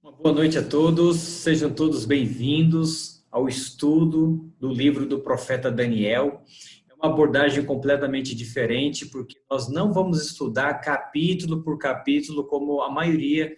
Uma boa noite a todos, sejam todos bem-vindos ao estudo do livro do profeta Daniel. É uma abordagem completamente diferente, porque nós não vamos estudar capítulo por capítulo, como a maioria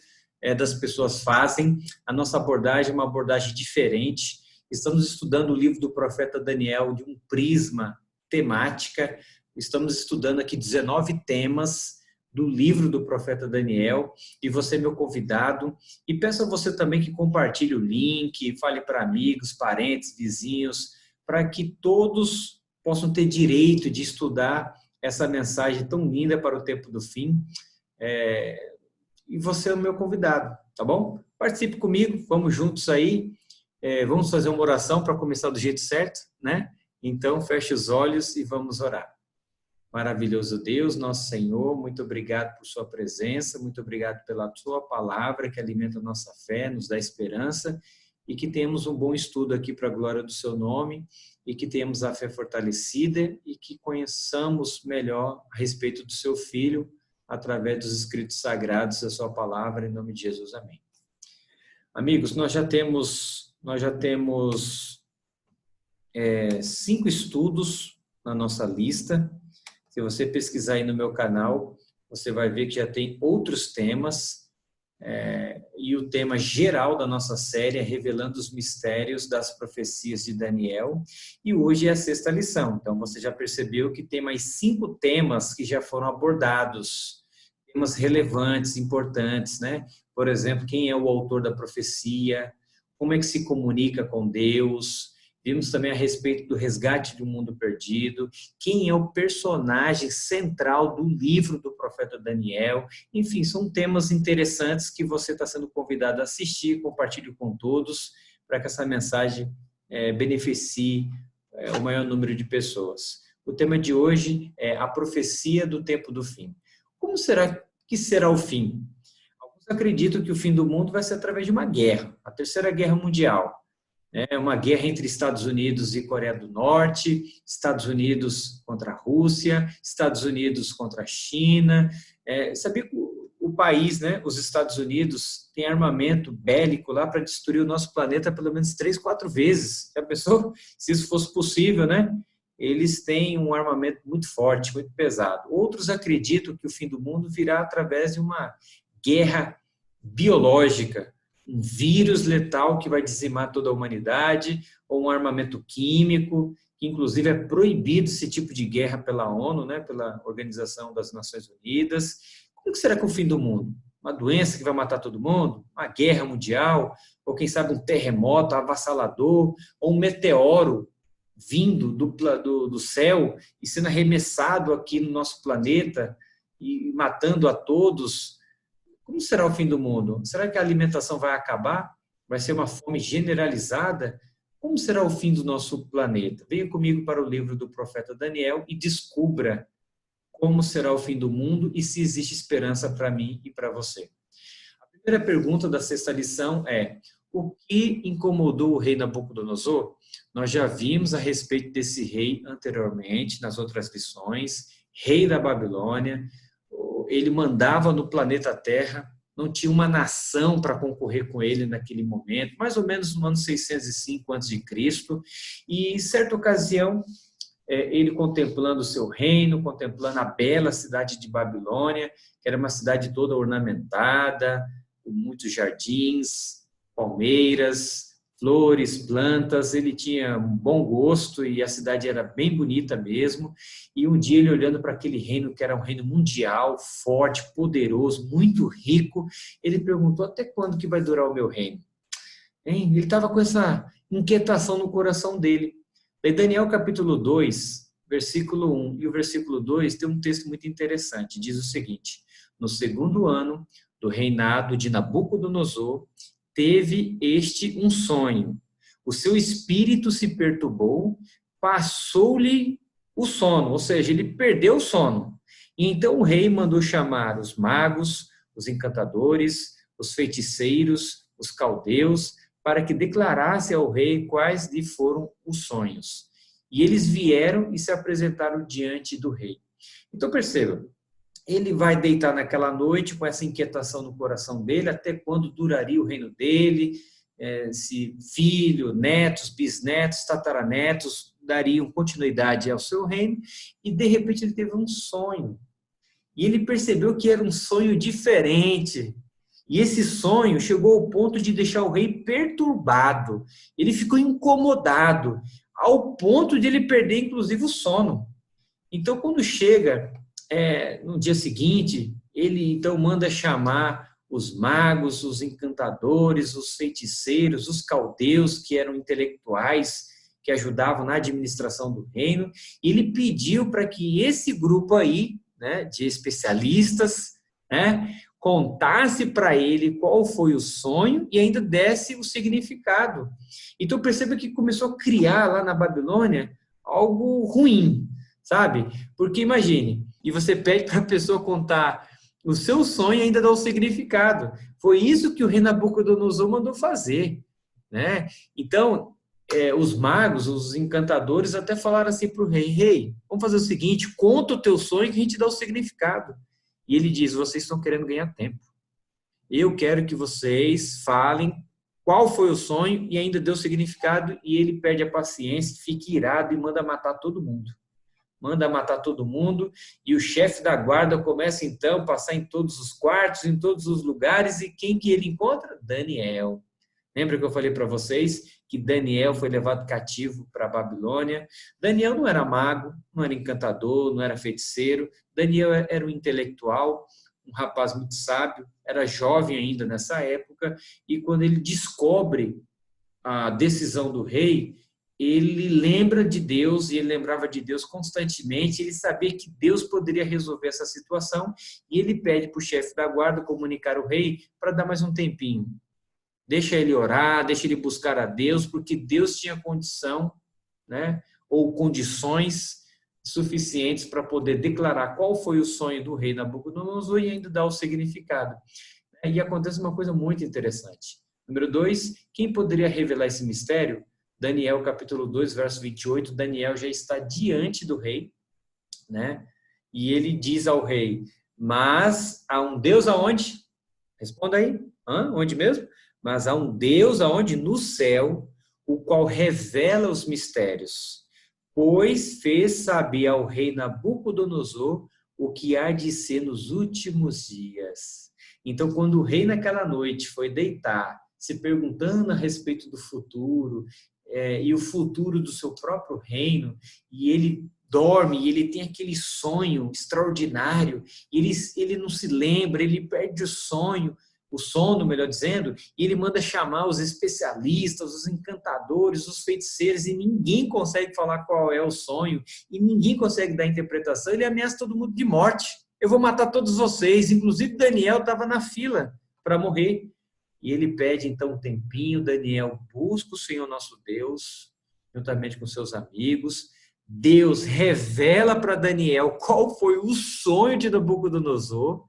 das pessoas fazem. A nossa abordagem é uma abordagem diferente. Estamos estudando o livro do profeta Daniel de um prisma temática. Estamos estudando aqui 19 temas do livro do profeta Daniel, e você é meu convidado, e peço a você também que compartilhe o link, fale para amigos, parentes, vizinhos, para que todos possam ter direito de estudar essa mensagem tão linda para o tempo do fim. E você é o meu convidado, tá bom? Participe comigo, vamos juntos aí, vamos fazer uma oração para começar do jeito certo, né? Então, feche os olhos e vamos orar. Maravilhoso Deus, nosso Senhor, muito obrigado por sua presença, muito obrigado pela sua palavra que alimenta a nossa fé, nos dá esperança, e que tenhamos um bom estudo aqui para a glória do seu nome, e que tenhamos a fé fortalecida e que conheçamos melhor a respeito do seu Filho através dos escritos sagrados da sua palavra, em nome de Jesus, amém. Amigos, nós já temos 5 estudos na nossa lista. Se você pesquisar aí no meu canal, você vai ver que já tem outros temas, e o tema geral da nossa série é Revelando os Mistérios das Profecias de Daniel, e hoje é a 6ª lição. Então, você já percebeu que tem mais 5 temas que já foram abordados, temas relevantes, importantes, né? Por exemplo, quem é o autor da profecia, como é que se comunica com Deus. Vimos também a respeito do resgate de um mundo perdido, quem é o personagem central do livro do profeta Daniel. Enfim, são temas interessantes que você está sendo convidado a assistir, compartilhe com todos, para que essa mensagem beneficie o maior número de pessoas. O tema de hoje é a profecia do tempo do fim. Como será que será o fim? Alguns acreditam que o fim do mundo vai ser através de uma guerra, a Terceira Guerra Mundial. É uma guerra entre Estados Unidos e Coreia do Norte, Estados Unidos contra a Rússia, Estados Unidos contra a China. Sabia que o país, né, os Estados Unidos, tem armamento bélico lá para destruir o nosso planeta pelo menos 3, 4 vezes. Já pensou? Se isso fosse possível, né? Eles têm um armamento muito forte, muito pesado. Outros acreditam que o fim do mundo virá através de uma guerra biológica, um vírus letal que vai dizimar toda a humanidade, ou um armamento químico, que inclusive é proibido esse tipo de guerra pela ONU, né, pela Organização das Nações Unidas. Como que será que é o fim do mundo? Uma doença que vai matar todo mundo? Uma guerra mundial? Ou quem sabe um terremoto avassalador? Ou um meteoro vindo do céu e sendo arremessado aqui no nosso planeta e matando a todos? Como será o fim do mundo? Será que a alimentação vai acabar? Vai ser uma fome generalizada? Como será o fim do nosso planeta? Venha comigo para o livro do profeta Daniel e descubra como será o fim do mundo e se existe esperança para mim e para você. A primeira pergunta da 6ª lição é: o que incomodou o rei Nabucodonosor? Nós já vimos a respeito desse rei anteriormente, nas outras lições, rei da Babilônia. Ele mandava no planeta Terra, não tinha uma nação para concorrer com ele naquele momento, mais ou menos no ano 605 a.C., e em certa ocasião, ele contemplando o seu reino, contemplando a bela cidade de Babilônia, que era uma cidade toda ornamentada, com muitos jardins, palmeiras, flores, plantas. Ele tinha um bom gosto e a cidade era bem bonita mesmo. E um dia ele olhando para aquele reino, que era um reino mundial, forte, poderoso, muito rico, ele perguntou: até quando que vai durar o meu reino? Ele estava com essa inquietação no coração dele. Em Daniel capítulo 2, versículo 1 e o versículo 2 tem um texto muito interessante. Diz o seguinte: no 2º ano do reinado de Nabucodonosor, teve este um sonho. O seu espírito se perturbou, passou-lhe o sono, ou seja, ele perdeu o sono. E então o rei mandou chamar os magos, os encantadores, os feiticeiros, os caldeus, para que declarasse ao rei quais lhe foram os sonhos. E eles vieram e se apresentaram diante do rei. Então perceba, ele vai deitar naquela noite com essa inquietação no coração dele, até quando duraria o reino dele, se filho, netos, bisnetos, tataranetos dariam continuidade ao seu reino, e de repente ele teve um sonho. E ele percebeu que era um sonho diferente. E esse sonho chegou ao ponto de deixar o rei perturbado. Ele ficou incomodado, ao ponto de ele perder, inclusive, o sono. Então, quando chega no dia seguinte, ele então manda chamar os magos, os encantadores, os feiticeiros, os caldeus, que eram intelectuais, que ajudavam na administração do reino. E ele pediu para que esse grupo aí, né, de especialistas, né, contasse para ele qual foi o sonho e ainda desse o significado. Então perceba que começou a criar lá na Babilônia algo ruim, sabe? Porque imagine, e você pede para a pessoa contar o seu sonho e ainda dar o significado. Foi isso que o rei Nabucodonosor mandou fazer, né? Então, os magos, os encantadores até falaram assim para o rei: rei, vamos fazer o seguinte, conta o teu sonho que a gente dá o significado. E ele diz: vocês estão querendo ganhar tempo. Eu quero que vocês falem qual foi o sonho e ainda dê o significado. E ele perde a paciência, fica irado e manda matar todo mundo. Manda matar todo mundo, e o chefe da guarda começa então a passar em todos os quartos, em todos os lugares, e quem que ele encontra? Daniel. Lembra que eu falei para vocês que Daniel foi levado cativo para a Babilônia? Daniel não era mago, não era encantador, não era feiticeiro. Daniel era um intelectual, um rapaz muito sábio, era jovem ainda nessa época, e quando ele descobre a decisão do rei, ele lembra de Deus, e ele lembrava de Deus constantemente, ele sabia que Deus poderia resolver essa situação, e ele pede para o chefe da guarda comunicar ao rei para dar mais um tempinho. Deixa ele orar, deixa ele buscar a Deus, porque Deus tinha condição, né, ou condições suficientes para poder declarar qual foi o sonho do rei Nabucodonosor e ainda dar o significado. E acontece uma coisa muito interessante. Número 2, quem poderia revelar esse mistério? Daniel, capítulo 2, verso 28, Daniel já está diante do rei, né? E ele diz ao rei: mas há um Deus aonde? Responda aí. Onde mesmo? Mas há um Deus aonde? No céu, o qual revela os mistérios, pois fez saber ao rei Nabucodonosor o que há de ser nos últimos dias. Então, quando o rei naquela noite foi deitar, se perguntando a respeito do futuro, e o futuro do seu próprio reino, e ele dorme, e ele tem aquele sonho extraordinário, ele não se lembra, ele perde o sono, melhor dizendo, e ele manda chamar os especialistas, os encantadores, os feiticeiros, e ninguém consegue falar qual é o sonho, e ninguém consegue dar interpretação, ele ameaça todo mundo de morte. Eu vou matar todos vocês, inclusive Daniel estava na fila para morrer. E ele pede então um tempinho, Daniel busca o Senhor nosso Deus, juntamente com seus amigos. Deus revela para Daniel qual foi o sonho de Nabucodonosor.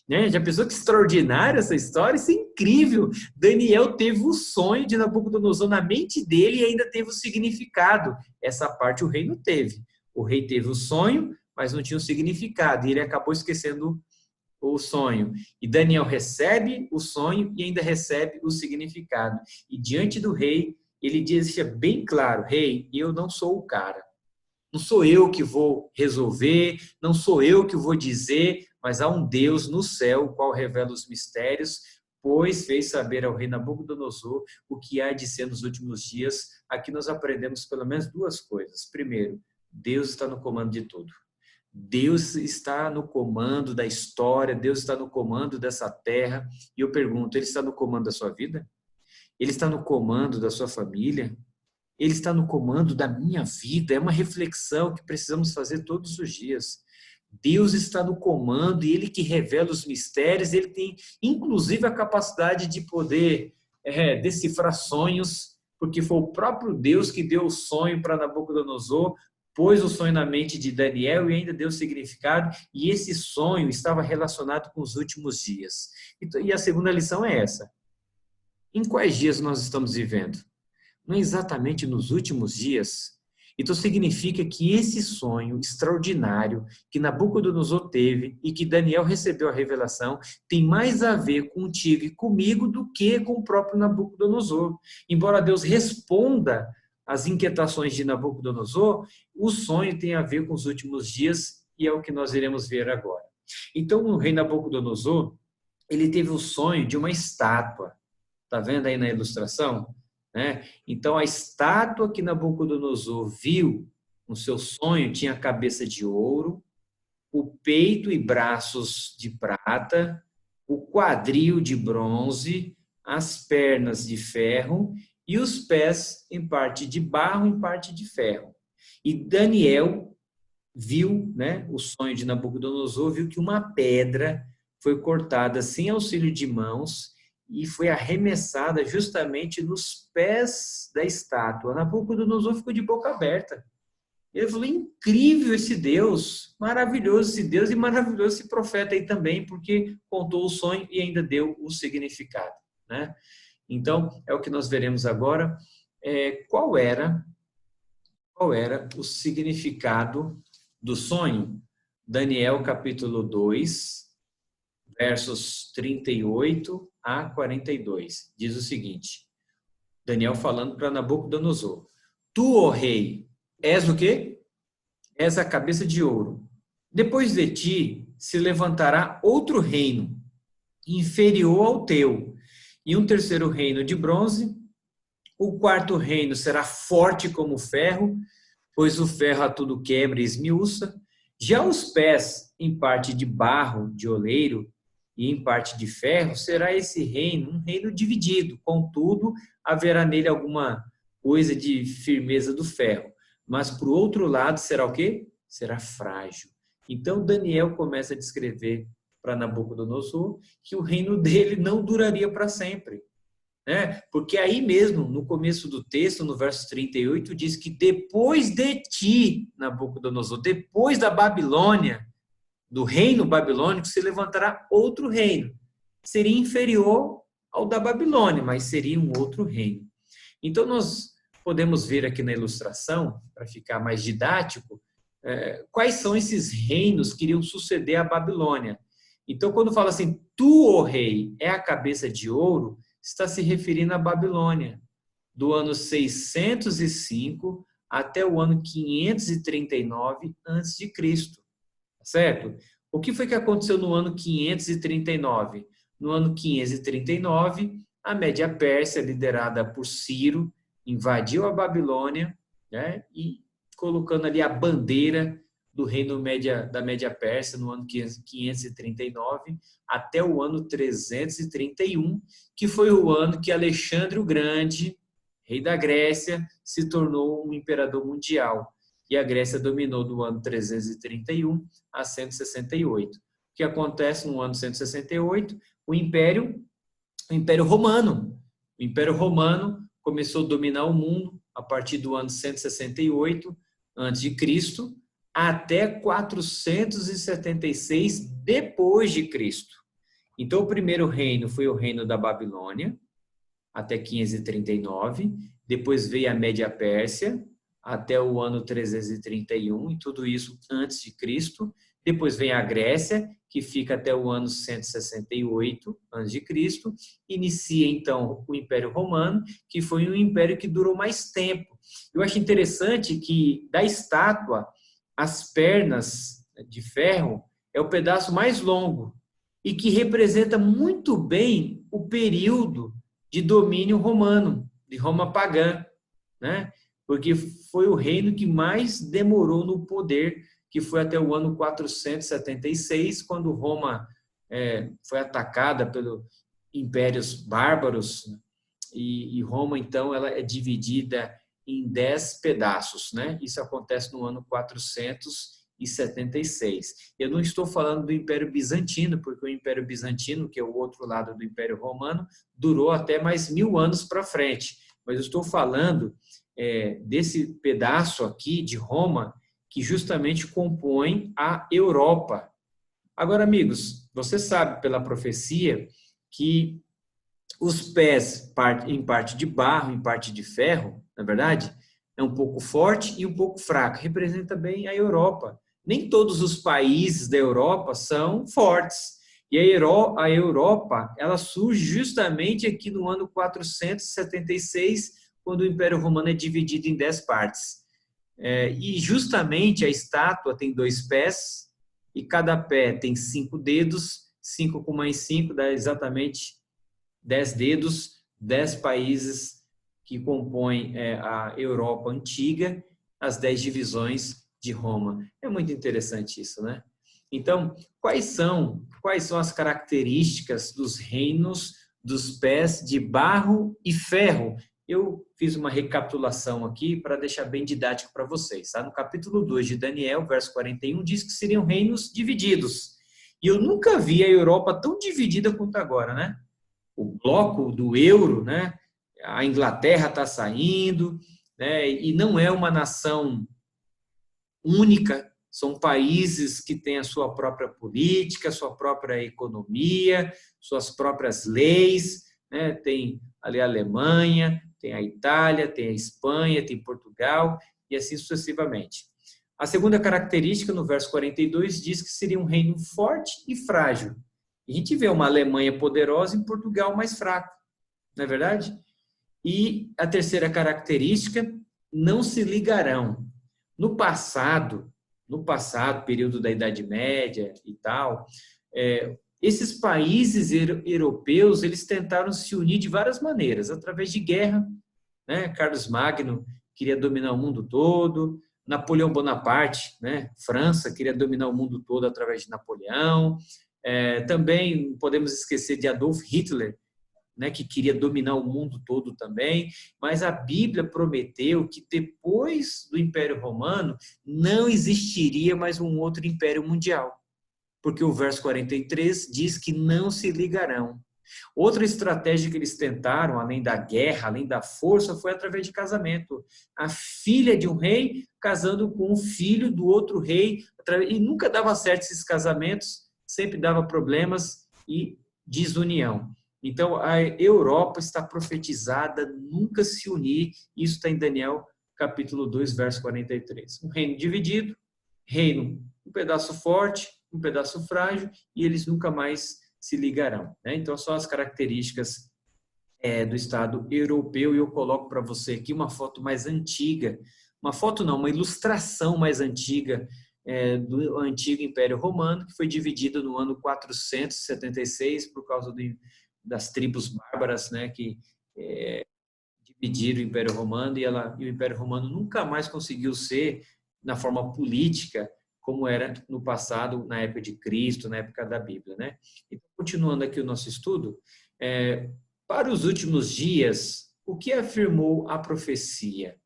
Né? Já pensou que extraordinária essa história? Isso é incrível. Daniel teve o sonho de Nabucodonosor na mente dele e ainda teve o significado. Essa parte o rei não teve. O rei teve o sonho, mas não tinha o significado. E ele acabou esquecendo o sonho. E Daniel recebe o sonho e ainda recebe o significado. E diante do rei, ele deixa bem claro: rei, eu não sou o cara. Não sou eu que vou resolver, não sou eu que vou dizer, mas há um Deus no céu, o qual revela os mistérios, pois fez saber ao rei Nabucodonosor o que há de ser nos últimos dias. Aqui nós aprendemos pelo menos duas coisas. Primeiro, Deus está no comando de tudo. Deus está no comando da história, Deus está no comando dessa terra. E eu pergunto, Ele está no comando da sua vida? Ele está no comando da sua família? Ele está no comando da minha vida? É uma reflexão que precisamos fazer todos os dias. Deus está no comando e Ele que revela os mistérios, Ele tem inclusive a capacidade de poder decifrar sonhos, porque foi o próprio Deus que deu o sonho para Nabucodonosor, pôs o sonho na mente de Daniel e ainda deu significado, e esse sonho estava relacionado com os últimos dias. E a segunda lição é essa: em quais dias nós estamos vivendo? Não é exatamente nos últimos dias? Então significa que esse sonho extraordinário que Nabucodonosor teve e que Daniel recebeu a revelação tem mais a ver contigo e comigo do que com o próprio Nabucodonosor. Embora Deus responda às inquietações de Nabucodonosor, o sonho tem a ver com os últimos dias e é o que nós iremos ver agora. Então o rei Nabucodonosor, ele teve o sonho de uma estátua. Está vendo aí na ilustração? Então, a estátua que Nabucodonosor viu no seu sonho tinha a cabeça de ouro, o peito e braços de prata, o quadril de bronze, as pernas de ferro e os pés em parte de barro e em parte de ferro. E Daniel viu, o sonho de Nabucodonosor, viu que uma pedra foi cortada sem auxílio de mãos e foi arremessada justamente nos pés da estátua. Nabucodonosor ficou de boca aberta. Ele falou, incrível esse Deus, maravilhoso esse Deus e maravilhoso esse profeta aí também, porque contou o sonho e ainda deu o significado. Então, é o que nós veremos agora. Qual era o significado do sonho? Daniel capítulo 2, versos 38 a 42. Diz o seguinte, Daniel falando para Nabucodonosor. Tu, ó rei, és o quê? És a cabeça de ouro. Depois de ti se levantará outro reino, inferior ao teu, e um terceiro reino de bronze. O quarto reino será forte como o ferro, pois o ferro a tudo quebra e esmiuça. Já os pés, em parte de barro, de oleiro, e em parte de ferro, será esse reino um reino dividido. Contudo, haverá nele alguma coisa de firmeza do ferro. Mas, por outro lado, será o quê? Será frágil. Então, Daniel começa a descrever para Nabucodonosor que o reino dele não duraria para sempre. Porque aí mesmo, no começo do texto, no verso 38, diz que depois de ti, Nabucodonosor, depois da Babilônia, do reino babilônico, se levantará outro reino. Seria inferior ao da Babilônia, mas seria um outro reino. Então, nós podemos ver aqui na ilustração, para ficar mais didático, quais são esses reinos que iriam suceder à Babilônia. Então, quando fala assim, tu, ó rei, é a cabeça de ouro, está se referindo à Babilônia, do ano 605 até o ano 539 a.C., certo? O que foi que aconteceu no ano 539? No ano 539, a Média-Pérsia, liderada por Ciro, invadiu a Babilônia, e colocando ali a bandeira do reino da Média-Pérsia no ano 539 até o ano 331, que foi o ano que Alexandre o Grande, rei da Grécia, se tornou um imperador mundial. E a Grécia dominou do ano 331 a 168. O que acontece no ano 168? O Império Romano. O Império Romano começou a dominar o mundo a partir do ano 168 a.C. até 476 depois de Cristo. Então, o primeiro reino foi o reino da Babilônia, até 539. Depois veio a Média-Pérsia, até o ano 331, e tudo isso antes de Cristo. Depois vem a Grécia, que fica até o ano 168 a.C. Inicia, então, o Império Romano, que foi um império que durou mais tempo. Eu acho interessante que, da estátua, as pernas de ferro é o pedaço mais longo e que representa muito bem o período de domínio romano, de Roma pagã, Porque foi o reino que mais demorou no poder, que foi até o ano 476, quando Roma foi atacada pelos impérios bárbaros, e Roma, então, ela é dividida em 10 pedaços, Isso acontece no ano 476. Eu não estou falando do Império Bizantino, porque o Império Bizantino, que é o outro lado do Império Romano, durou até mais 1000 anos para frente. Mas eu estou falando desse pedaço aqui de Roma, que justamente compõe a Europa. Agora, amigos, você sabe pela profecia que os pés em parte de barro, em parte de ferro, na verdade, é um pouco forte e um pouco fraco. Representa bem a Europa. Nem todos os países da Europa são fortes. E a Europa, ela surge justamente aqui no ano 476, quando o Império Romano é dividido em 10 partes. E justamente a estátua tem 2 pés, e cada pé tem 5 dedos, 5 com mais 5 dá exatamente 10 dedos, 10 países que compõem a Europa antiga, as 10 divisões de Roma. É muito interessante isso, né? Então, quais são as características dos reinos dos pés de barro e ferro? Eu fiz uma recapitulação aqui para deixar bem didático para vocês. Tá? No capítulo 2 de Daniel, verso 41, diz que seriam reinos divididos. E eu nunca vi a Europa tão dividida quanto agora, né? O bloco do euro, né? A Inglaterra está saindo, né? E não é uma nação única, são países que têm a sua própria política, a sua própria economia, suas próprias leis, né? Tem ali a Alemanha, tem a Itália, tem a Espanha, tem Portugal e assim sucessivamente. A segunda característica, no verso 42, diz que seria um reino forte e frágil. A gente vê uma Alemanha poderosa e Portugal mais fraco, não é verdade? E a terceira característica, não se ligarão. No passado, período da Idade Média e tal, esses países europeus, eles tentaram se unir de várias maneiras, através de guerra, né? Carlos Magno queria dominar o mundo todo, Napoleão Bonaparte, né? França, queria dominar o mundo todo através de Napoleão, também podemos esquecer de Adolf Hitler, né, que queria dominar o mundo todo também, mas a Bíblia prometeu que depois do Império Romano não existiria mais um outro império mundial, porque o verso 43 diz que não se ligarão. Outra estratégia que eles tentaram, além da guerra, além da força, foi através de casamento. A filha de um rei casando com o filho do outro rei, e nunca dava certo esses casamentos, sempre dava problemas e desunião. Então, a Europa está profetizada nunca se unir. Isso está em Daniel, capítulo 2, verso 43. Um reino dividido, reino, um pedaço forte, um pedaço frágil, e eles nunca mais se ligarão. Né? Então, são as características do Estado europeu, e eu coloco para você aqui uma foto mais antiga, uma ilustração mais antiga do antigo Império Romano, que foi dividido no ano 476 por causa das tribos bárbaras, né, que dividiram o Império Romano, e o Império Romano nunca mais conseguiu ser na forma política como era no passado, na época de Cristo, na época da Bíblia, né? Então, continuando aqui o nosso estudo, para os últimos dias, o que afirmou a profecia?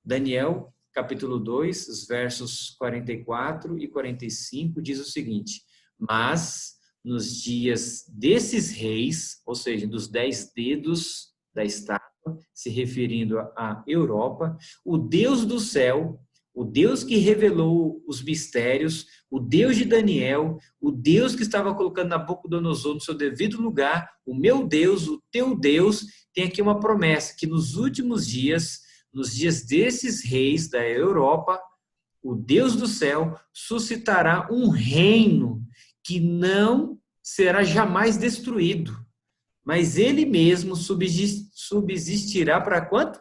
Daniel, capítulo 2, os versos 44 e 45, diz o seguinte: mas nos dias desses reis, ou seja, dos 10 dedos da estátua, se referindo à Europa, o Deus do céu, o Deus que revelou os mistérios, o Deus de Daniel, o Deus que estava colocando Nabucodonosor no seu devido lugar, o meu Deus, o teu Deus, tem aqui uma promessa, que nos últimos dias, nos dias desses reis da Europa, o Deus do céu suscitará um reino que não será jamais destruído, mas ele mesmo subsistirá para quanto?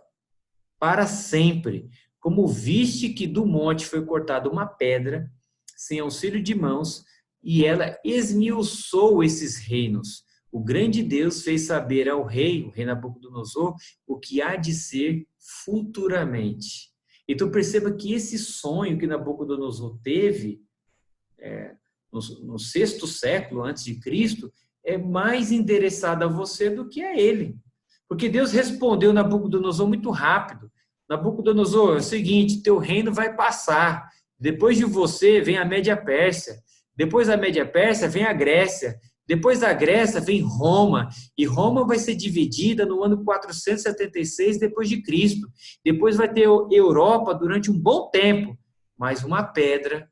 Para sempre. Como viste que do monte foi cortada uma pedra, sem auxílio de mãos, e ela esmiuçou esses reinos. O grande Deus fez saber ao rei, o rei Nabucodonosor, o que há de ser futuramente. Então perceba que esse sonho que Nabucodonosor teve no 6º século antes de Cristo é mais endereçado a você do que a ele. Porque Deus respondeu Nabucodonosor muito rápido. Nabucodonosor, é o seguinte, teu reino vai passar. Depois de você vem a Média Pérsia. Depois da Média Pérsia vem a Grécia. Depois da Grécia vem Roma. E Roma vai ser dividida no ano 476 depois de Cristo. Depois vai ter Europa durante um bom tempo. Mas uma pedra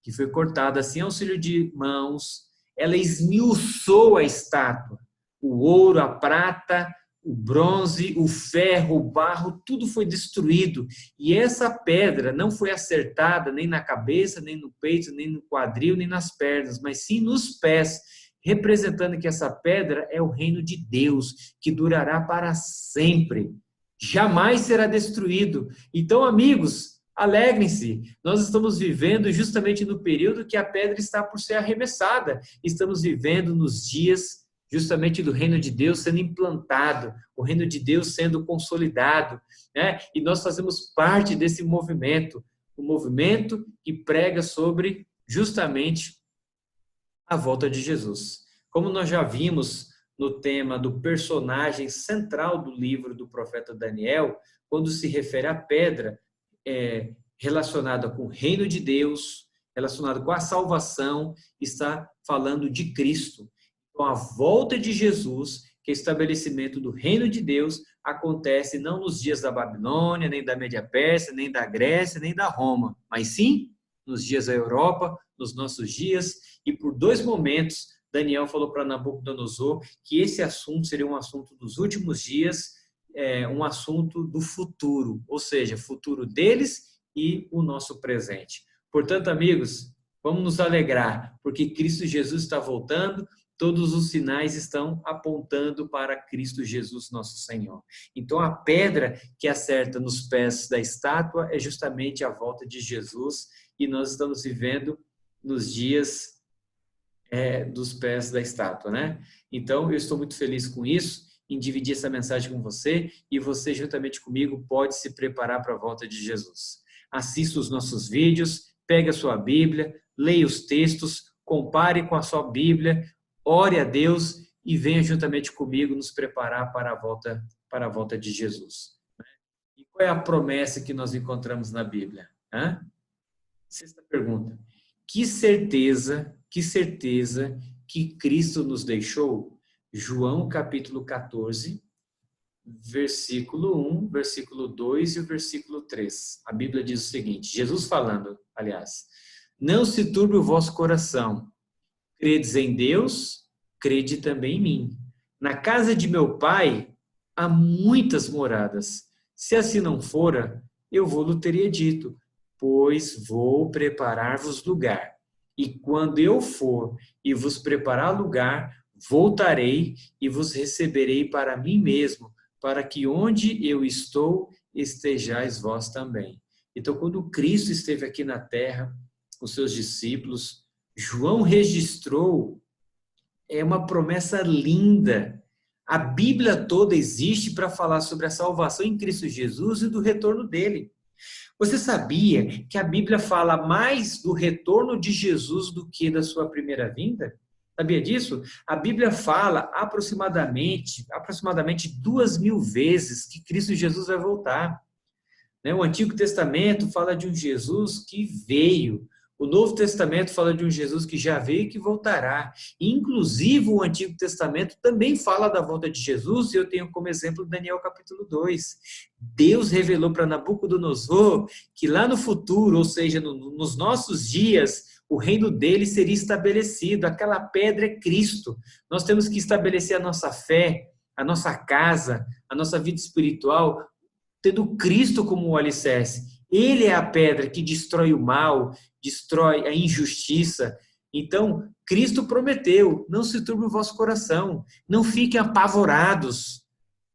que foi cortada sem auxílio de mãos, ela esmiuçou a estátua. O ouro, a prata, o bronze, o ferro, o barro, tudo foi destruído. E essa pedra não foi acertada nem na cabeça, nem no peito, nem no quadril, nem nas pernas, mas sim nos pés, representando que essa pedra é o reino de Deus, que durará para sempre. Jamais será destruído. Então, amigos, alegrem-se. Nós estamos vivendo justamente no período que a pedra está por ser arremessada. Estamos vivendo nos dias justamente do reino de Deus sendo implantado, o reino de Deus sendo consolidado, né? E nós fazemos parte desse movimento, o movimento que prega sobre justamente a volta de Jesus. Como nós já vimos no tema do personagem central do livro do profeta Daniel, quando se refere à pedra, relacionada com o reino de Deus, relacionada com a salvação, está falando de Cristo. Então, a volta de Jesus, que é o estabelecimento do reino de Deus, acontece não nos dias da Babilônia, nem da Média-Pérsia, nem da Grécia, nem da Roma, mas sim nos dias da Europa, nos nossos dias. E por 2 momentos, Daniel falou para Nabucodonosor que esse assunto seria um assunto dos últimos dias, um assunto do futuro, ou seja, futuro deles e o nosso presente. Portanto, amigos, vamos nos alegrar, porque Cristo Jesus está voltando. Todos os sinais estão apontando para Cristo Jesus, nosso Senhor. Então, a pedra que acerta nos pés da estátua é justamente a volta de Jesus, e nós estamos vivendo nos dias dos pés da estátua, né? Então, eu estou muito feliz com isso, em dividir essa mensagem com você, e você, juntamente comigo, pode se preparar para a volta de Jesus. Assista os nossos vídeos, pegue a sua Bíblia, leia os textos, compare com a sua Bíblia, ore a Deus e venha juntamente comigo nos preparar para a volta de Jesus. E qual é a promessa que nós encontramos na Bíblia? Sexta pergunta. Que certeza que Cristo nos deixou? João capítulo 14, versículo 1, versículo 2 e o versículo 3. A Bíblia diz o seguinte, Jesus falando, aliás, não se turbe o vosso coração. Credes em Deus, crede também em mim. Na casa de meu Pai há muitas moradas. Se assim não fora, eu vou-lhe teria dito, pois vou preparar-vos lugar. E quando eu for e vos preparar lugar, voltarei e vos receberei para mim mesmo, para que onde eu estou, estejais vós também. Então, quando Cristo esteve aqui na terra, com seus discípulos, João registrou uma promessa linda. A Bíblia toda existe para falar sobre a salvação em Cristo Jesus e do retorno dele. Você sabia que a Bíblia fala mais do retorno de Jesus do que da sua primeira vinda? Sabia disso? A Bíblia fala aproximadamente 2.000 vezes que Cristo Jesus vai voltar. O Antigo Testamento fala de um Jesus que veio. O Novo Testamento fala de um Jesus que já veio e que voltará. Inclusive, o Antigo Testamento também fala da volta de Jesus, e eu tenho como exemplo Daniel capítulo 2. Deus revelou para Nabucodonosor que lá no futuro, ou seja, nos nossos dias, o reino dele seria estabelecido. Aquela pedra é Cristo. Nós temos que estabelecer a nossa fé, a nossa casa, a nossa vida espiritual, tendo Cristo como o alicerce. Ele é a pedra que destrói o mal, destrói a injustiça. Então, Cristo prometeu, não se turbe o vosso coração, não fiquem apavorados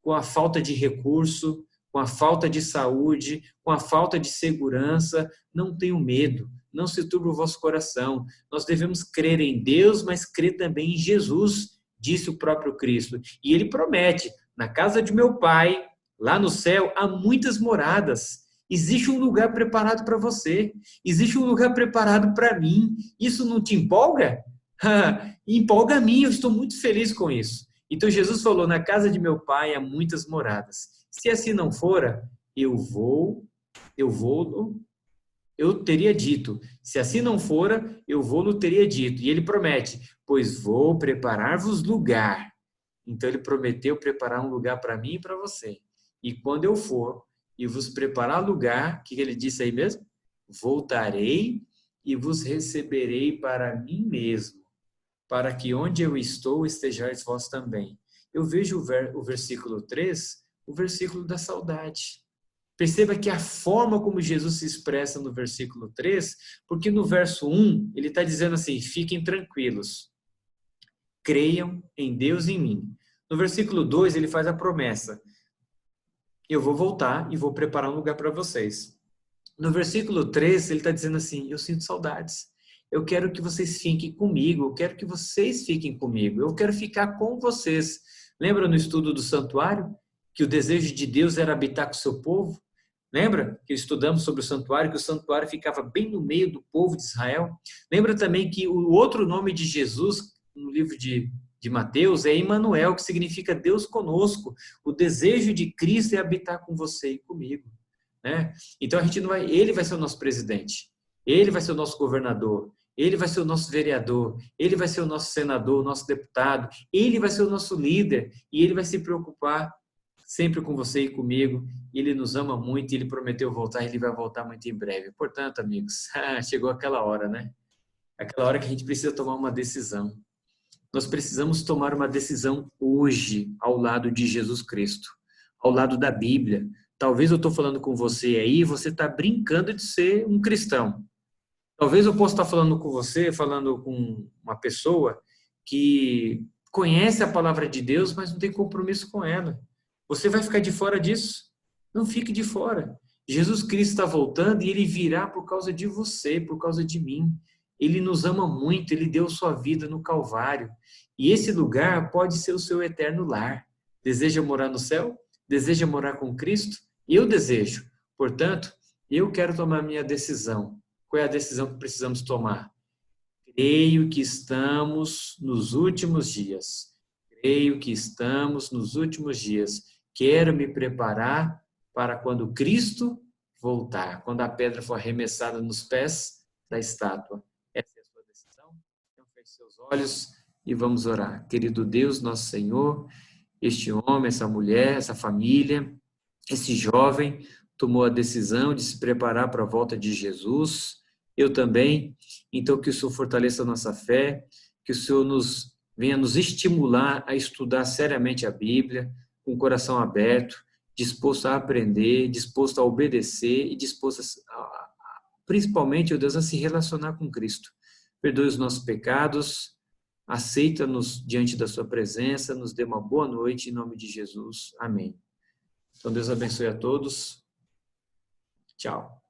com a falta de recurso, com a falta de saúde, com a falta de segurança, não tenham medo, não se turbe o vosso coração. Nós devemos crer em Deus, mas crer também em Jesus, disse o próprio Cristo. E ele promete, na casa de meu Pai, lá no céu, há muitas moradas. Existe um lugar preparado para você. Existe um lugar preparado para mim. Isso não te empolga? Empolga a mim, eu estou muito feliz com isso. Então Jesus falou, na casa de meu Pai há muitas moradas. Se assim não fora, eu teria dito. Se assim não fora, eu vou-lo teria dito. E ele promete, pois vou preparar-vos lugar. Então ele prometeu preparar um lugar para mim e para você. E quando eu for e vos preparar lugar, o que ele disse aí mesmo? Voltarei e vos receberei para mim mesmo, para que onde eu estou estejais vós também. eu vejo o versículo 3, o versículo da saudade. Perceba que a forma como Jesus se expressa no versículo 3, porque no verso 1, ele está dizendo assim, fiquem tranquilos, creiam em Deus e em mim. No versículo 2, ele faz a promessa, eu vou voltar e vou preparar um lugar para vocês. No versículo 3, ele está dizendo assim, eu sinto saudades. Eu quero que vocês fiquem comigo, eu quero que vocês fiquem comigo, eu quero ficar com vocês. Lembra no estudo do santuário? Que o desejo de Deus era habitar com o seu povo? Lembra que estudamos sobre o santuário, que o santuário ficava bem no meio do povo de Israel? Lembra também que o outro nome de Jesus, no livro de Mateus, é Emanuel, que significa Deus conosco. O desejo de Cristo é habitar com você e comigo. Né? Então a gente não vai, ele vai ser o nosso presidente, ele vai ser o nosso governador, ele vai ser o nosso vereador, ele vai ser o nosso senador, o nosso deputado, ele vai ser o nosso líder e ele vai se preocupar sempre com você e comigo. Ele nos ama muito, ele prometeu voltar, ele vai voltar muito em breve. Portanto, amigos, chegou aquela hora, né? Aquela hora que a gente precisa tomar uma decisão. Nós precisamos tomar uma decisão hoje ao lado de Jesus Cristo, ao lado da Bíblia. Talvez eu estou falando com você aí, você está brincando de ser um cristão. Talvez eu possa estar falando com você, falando com uma pessoa que conhece a palavra de Deus, mas não tem compromisso com ela. Você vai ficar de fora disso? Não fique de fora. Jesus Cristo está voltando e ele virá por causa de você, por causa de mim. Ele nos ama muito, ele deu sua vida no Calvário. E esse lugar pode ser o seu eterno lar. Deseja morar no céu? Deseja morar com Cristo? Eu desejo. Portanto, eu quero tomar minha decisão. Qual é a decisão que precisamos tomar? Creio que estamos nos últimos dias. Creio que estamos nos últimos dias. Quero me preparar para quando Cristo voltar, quando a pedra for arremessada nos pés da estátua. Essa é a sua decisão? Então feche seus olhos e vamos orar. Querido Deus, nosso Senhor, este homem, essa mulher, essa família, esse jovem tomou a decisão de se preparar para a volta de Jesus. Eu também. Então que o Senhor fortaleça a nossa fé, que o Senhor venha nos estimular a estudar seriamente a Bíblia, com o coração aberto, disposto a aprender, disposto a obedecer e disposto principalmente, ó Deus, a se relacionar com Cristo. Perdoe os nossos pecados, aceita-nos diante da sua presença, nos dê uma boa noite, em nome de Jesus. Amém. Então, Deus abençoe a todos. Tchau.